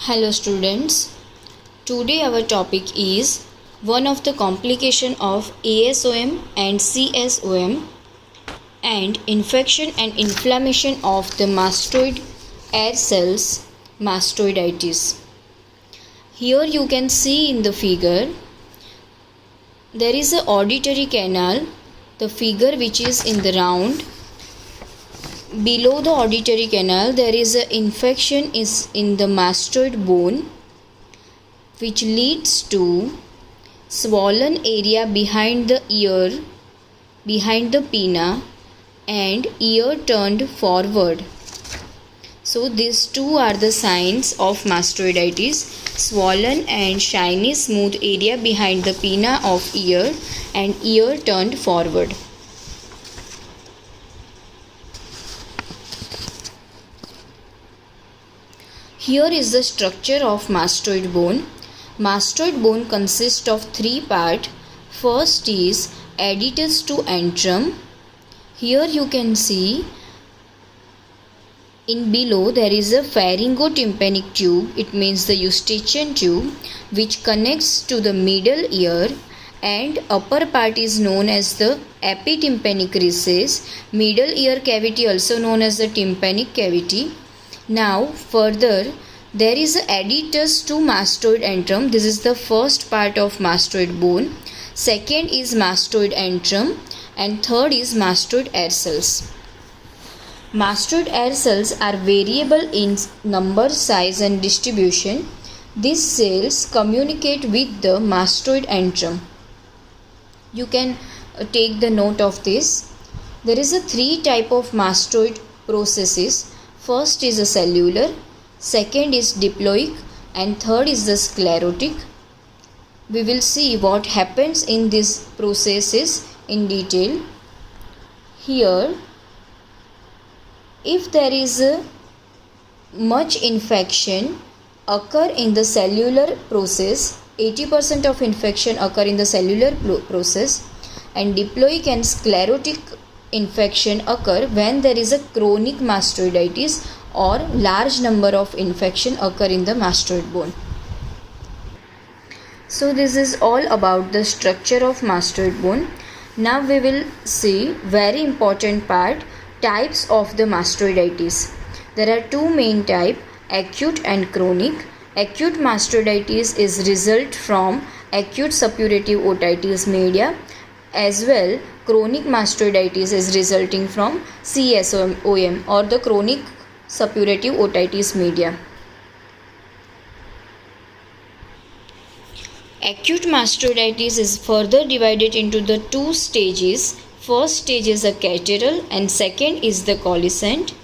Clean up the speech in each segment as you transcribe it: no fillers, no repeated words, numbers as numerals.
Hello students, today our topic is one of the complication of ASOM and CSOM and infection and inflammation of the mastoid air cells, mastoiditis. Here you can see in the figure, there is a auditory canal, the figure which is in the round. Below the auditory canal there is an infection is in the mastoid bone which leads to swollen area behind the ear, behind the pinna, and ear turned forward. So these two are the signs of mastoiditis: swollen and shiny smooth area behind the pinna of ear and ear turned forward. Here is the structure of mastoid bone. Mastoid bone consists of three parts. First is adductus to antrum. Here you can see in below there is a pharyngotympanic tube, it means the eustachian tube, which connects to the middle ear, and upper part is known as the epitympanic recess, middle ear cavity also known as the tympanic cavity. Now further there is a adductus to mastoid antrum. This is the first part of mastoid bone. Second is mastoid antrum and third is mastoid air cells. Mastoid air cells are variable in number, size and distribution. These cells communicate with the mastoid antrum. You can take the note of this. There is a three type of mastoid processes. First is a cellular, second is diploic, and third is the sclerotic. We will see what happens in these processes in detail. Here, if there is much infection occur in the cellular process, 80% of infection occur in the cellular process, and diploic and sclerotic infection occur when there is a chronic mastoiditis or large number of infection occur in the mastoid bone. So this is all about the structure of mastoid bone. Now we will see very important part, types of the mastoiditis. There are two main types, acute and chronic. Acute mastoiditis is result from acute suppurative otitis media, as well chronic mastoiditis is resulting from CSOM or the chronic suppurative otitis media. Acute mastoiditis is further divided into the two stages. First stage is a catarrhal and second is the coalescent.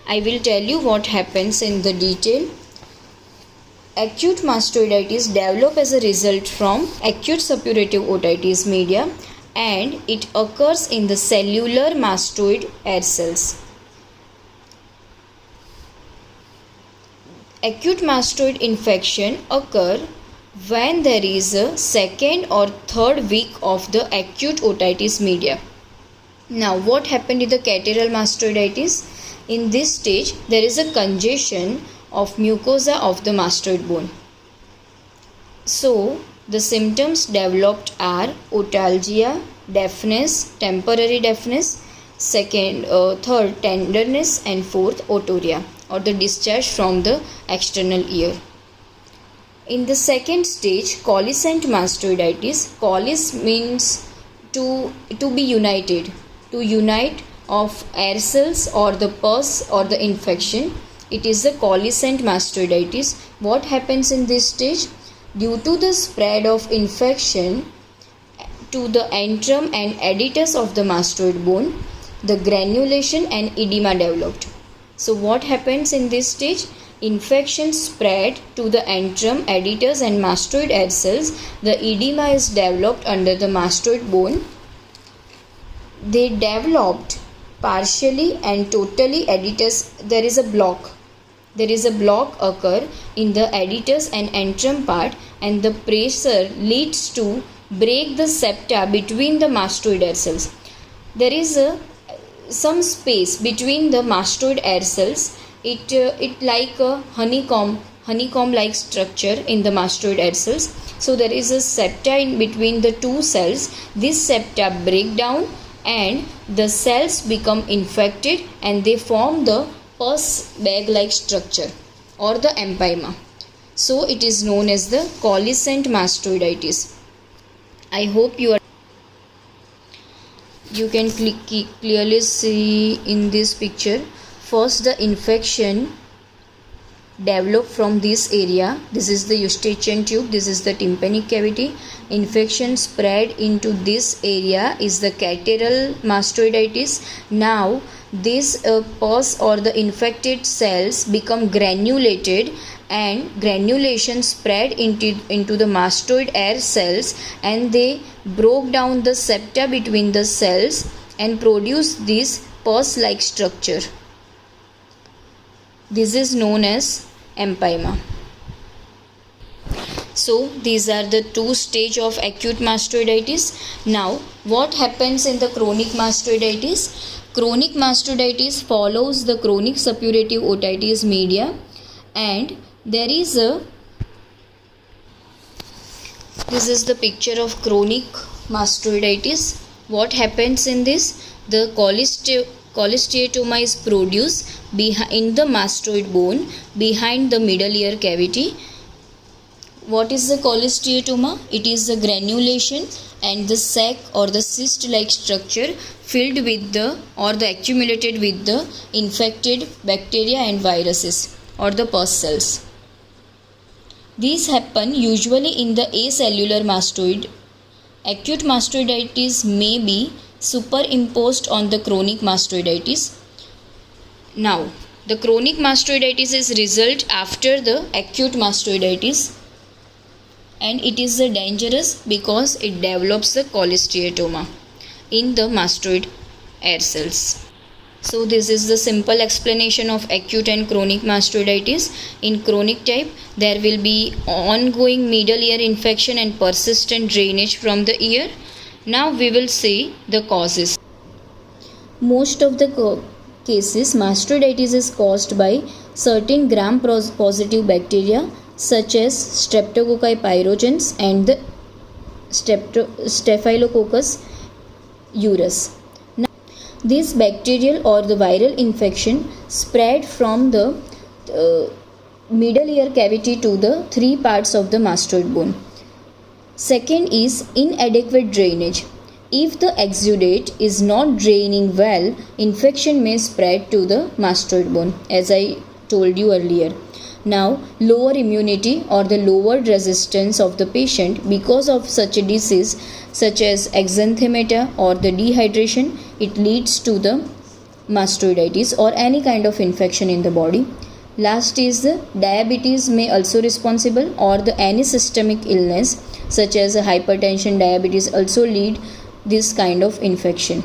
I will tell you what happens in the detail. Acute mastoiditis develop as a result from acute suppurative otitis media, and it occurs in the cellular mastoid air cells. Acute mastoid infection occur when there is a second or third week of the acute otitis media. Now what happened in the catarrhal mastoiditis? In this stage there is a congestion of mucosa of the mastoid bone. So the symptoms developed are otalgia, deafness, temporary deafness, third tenderness, and fourth otorrhea or the discharge from the external ear. In the second stage, coalescent mastoiditis, coalesce means to be united, to unite of air cells or the pus or the infection. It is the coalescent mastoiditis. What happens in this stage? Due to the spread of infection to the antrum and adductus of the mastoid bone, the granulation and edema developed. So what happens in this stage? Infection spread to the antrum, adductus and mastoid air cells. The edema is developed under the mastoid bone. They developed partially and totally adductus. There is a block. There is a block occur in the adductus and antrum part, and the pressure leads to break the septa between the mastoid air cells. There is some space between the mastoid air cells it like a honeycomb like structure in the mastoid hair cells. So there is a septa in between the two cells. This septa break down and the cells become infected and they form the pus bag like structure or the empyema. So it is known as the coalescent mastoiditis. I hope you can clearly see in this picture. First, the infection develop from this area. This is the eustachian tube, this is the tympanic cavity. Infection spread into this area is the catarrhal mastoiditis. Now this pus or the infected cells become granulated and granulation spread into the mastoid hair cells and they broke down the septa between the cells and produce this pus like structure. This is known as empyema. So these are the two stages of acute mastoiditis. Now what happens in the chronic mastoiditis? Chronic mastoiditis follows the chronic suppurative otitis media, and there is this is the picture of chronic mastoiditis. What happens in this? The cholesteatoma is produced in the mastoid bone behind the middle ear cavity. What is the cholesteatoma? It is the granulation and the sac or the cyst like structure filled with the accumulated with the infected bacteria and viruses or the pus cells. These happen usually in the acellular mastoid. Acute mastoiditis may be superimposed on the chronic mastoiditis. Now, the chronic mastoiditis is result after the acute mastoiditis, and it is dangerous because it develops the cholesteatoma in the mastoid hair cells. So this is the simple explanation of acute and chronic mastoiditis. In chronic type, there will be ongoing middle ear infection and persistent drainage from the ear. Now we will see the causes. Most of the cases, mastoiditis is caused by certain gram-positive bacteria such as Streptococci pyogenes and the Staphylococcus aureus. Now, this bacterial or the viral infection spread from the middle ear cavity to the three parts of the mastoid bone. Second is inadequate drainage. If the exudate is not draining well, infection may spread to the mastoid bone, as I told you earlier. Now, lower immunity or the lowered resistance of the patient because of such a disease such as exanthemata or the dehydration, it leads to the mastoiditis or any kind of infection in the body. Last is the diabetes may also responsible, or the any systemic illness such as hypertension, diabetes also lead this kind of infection.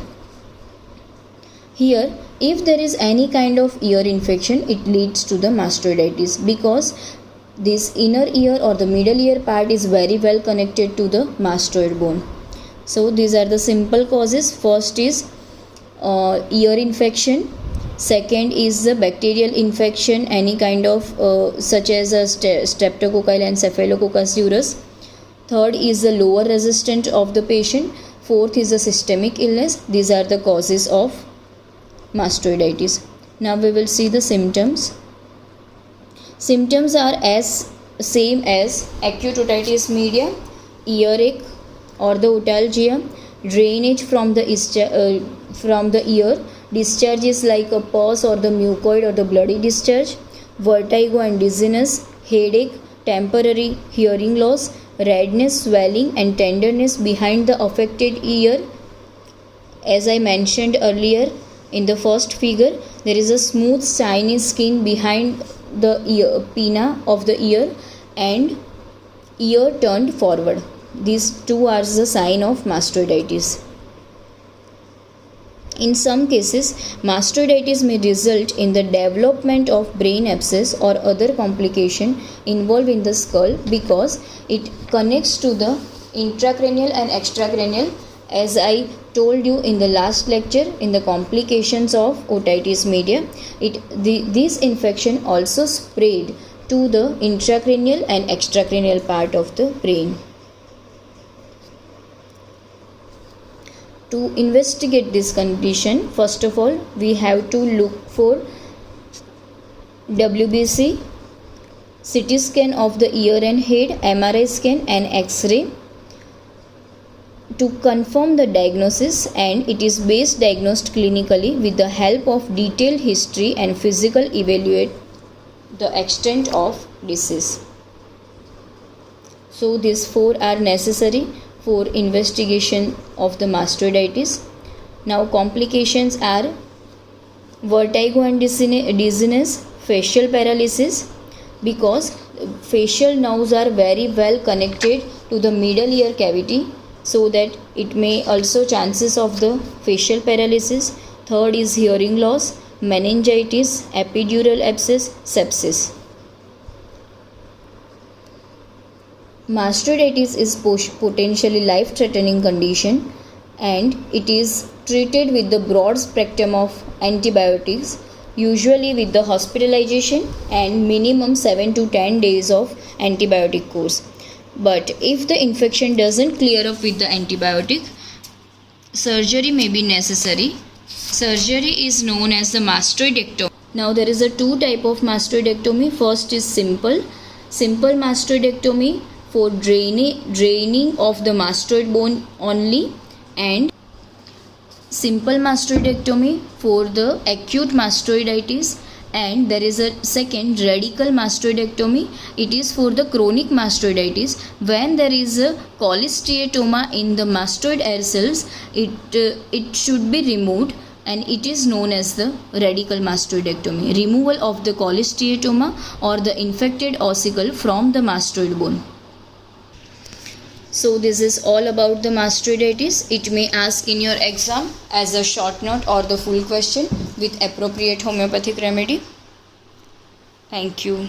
Here, if there is any kind of ear infection, it leads to the mastoiditis because this inner ear or the middle ear part is very well connected to the mastoid bone. So these are the simple causes. First is ear infection. Second is the bacterial infection, any kind of such as Streptococci and Staphylococcus aureus. Third is the lower resistance of the patient. Fourth is the systemic illness. These are the causes of mastoiditis. Now we will see the symptoms. Symptoms are as same as acute otitis media, earache or the otalgia, drainage from the ear, discharges like a pus or the mucoid or the bloody discharge, vertigo and dizziness, headache, temporary hearing loss, redness, swelling and tenderness behind the affected ear. As I mentioned earlier in the first figure, there is a smooth shiny skin behind the ear, pinna of the ear, and ear turned forward. These two are the sign of mastoiditis. In some cases, mastoiditis may result in the development of brain abscess or other complication involved in the skull because it connects to the intracranial and extracranial As I told you in the last lecture, in the complications of otitis media, this infection also spread to the intracranial and extracranial part of the brain. To investigate this condition, first of all, we have to look for WBC, CT scan of the ear and head, MRI scan and X-ray to confirm the diagnosis, and it is best diagnosed clinically with the help of detailed history and physical evaluate the extent of disease. So these four are necessary for investigation of the mastoiditis. Now complications are vertigo and dizziness, facial paralysis, because facial nerves are very well connected to the middle ear cavity, so that it may also chances of the facial paralysis. Third is hearing loss, meningitis, epidural abscess, sepsis. Mastoiditis is potentially life-threatening condition, and it is treated with the broad spectrum of antibiotics, usually with the hospitalization and minimum 7 to 10 days of antibiotic course. But if the infection doesn't clear up with the antibiotic, surgery may be necessary. Surgery is known as the mastoidectomy. Now there is a two type of mastoidectomy. First is simple mastoidectomy for draining of the mastoid bone only, and simple mastoidectomy for the acute mastoiditis. And there is a second radical mastoidectomy. It is for the chronic mastoiditis. When there is a cholesteatoma in the mastoid air cells, it should be removed, and it is known as the radical mastoidectomy, removal of the cholesteatoma or the infected ossicle from the mastoid bone. So this is all about the mastoiditis. It may ask in your exam as a short note or the full question with appropriate homeopathic remedy. Thank you.